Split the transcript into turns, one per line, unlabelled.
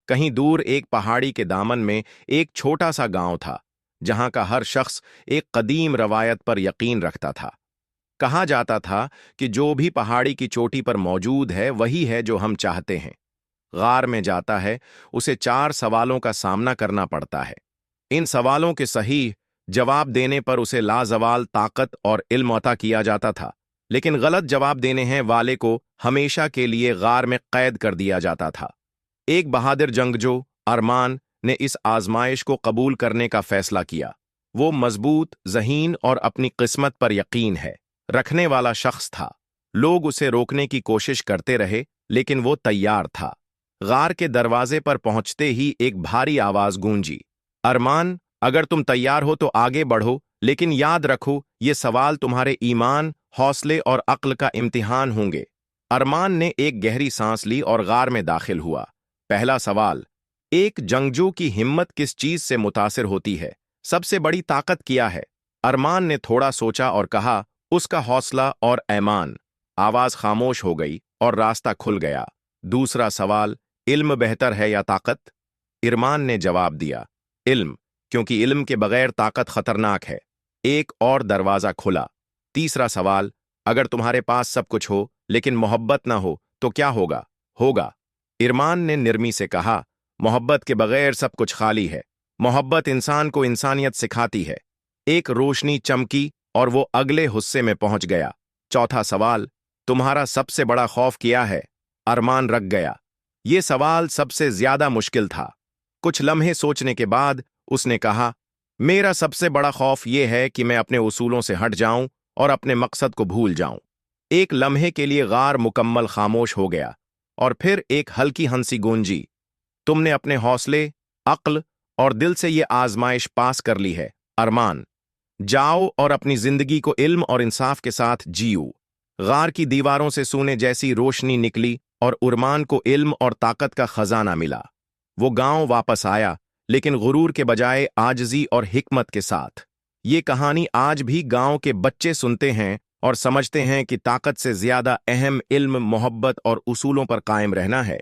कहीं दूर एक पहाड़ी के दामन में एक छोटा सा गांव था, जहां का हर शख्स एक कदीम रवायत पर यकीन रखता था। कहा जाता था कि जो भी पहाड़ी की चोटी पर मौजूद है वही है जो हम चाहते हैं। गार में जाता है, उसे 4 सवालों का सामना करना पड़ता है। इन सवालों के सही जवाब देने पर उसे लाजवाल ताकत और इल्म अता किया जाता था, लेकिन गलत जवाब देने हैं वाले को हमेशा के लिए गार में कैद कर दिया जाता था। एक बहादुर जंगजू अरमान ने इस आजमाइश को कबूल करने का फैसला किया। वो मजबूत, ज़हीन और अपनी किस्मत पर यकीन है रखने वाला शख्स था। लोग उसे रोकने की कोशिश करते रहे, लेकिन वो तैयार था। गार के दरवाजे पर पहुंचते ही एक भारी आवाज गूंजी, अरमान, अगर तुम तैयार हो तो आगे बढ़ो, लेकिन याद रखो ये सवाल तुम्हारे ईमान, हौसले और अक्ल का इम्तिहान होंगे। अरमान ने एक गहरी सांस ली और गार में दाखिल हुआ। पहला सवाल, एक जंगजू की हिम्मत किस चीज से मुतासिर होती है? सबसे बड़ी ताकत क्या है? अरमान ने थोड़ा सोचा और कहा, उसका हौसला और ईमान। आवाज खामोश हो गई और रास्ता खुल गया। दूसरा सवाल, इल्म बेहतर है या ताकत? अरमान ने जवाब दिया, इल्म, क्योंकि इल्म के बगैर ताकत खतरनाक है। एक और दरवाजा खुला। तीसरा सवाल, अगर तुम्हारे पास सब कुछ हो लेकिन मोहब्बत ना हो तो क्या होगा? होगा। अरमान ने नरमी से कहा, मोहब्बत के बगैर सब कुछ खाली है। मोहब्बत इंसान को इंसानियत सिखाती है। एक रोशनी चमकी और वो अगले हिस्से में पहुंच गया। चौथा सवाल, तुम्हारा सबसे बड़ा खौफ क्या है? अरमान रख गया। ये सवाल सबसे ज्यादा मुश्किल था। कुछ लम्हे सोचने के बाद उसने कहा, मेरा सबसे बड़ा खौफ ये है कि मैं अपने उसूलों से हट जाऊं और अपने मकसद को भूल जाऊं। एक लम्हे के लिए गार मुकम्मल खामोश हो गया और फिर एक हल्की हंसी गूंजी, तुमने अपने हौसले, अक्ल और दिल से ये आजमाइश पास कर ली है अरमान। जाओ और अपनी जिंदगी को इल्म और इंसाफ के साथ जियो। गार की दीवारों से सोने जैसी रोशनी निकली और अरमान को इल्म और ताकत का खजाना मिला। वो गांव वापस आया, लेकिन गुरूर के बजाय आजजी और हिकमत के साथ। ये कहानी आज भी गांव के बच्चे सुनते हैं और समझते हैं कि ताकत से ज्यादा अहम इल्म, मोहब्बत और उसूलों पर कायम रहना है।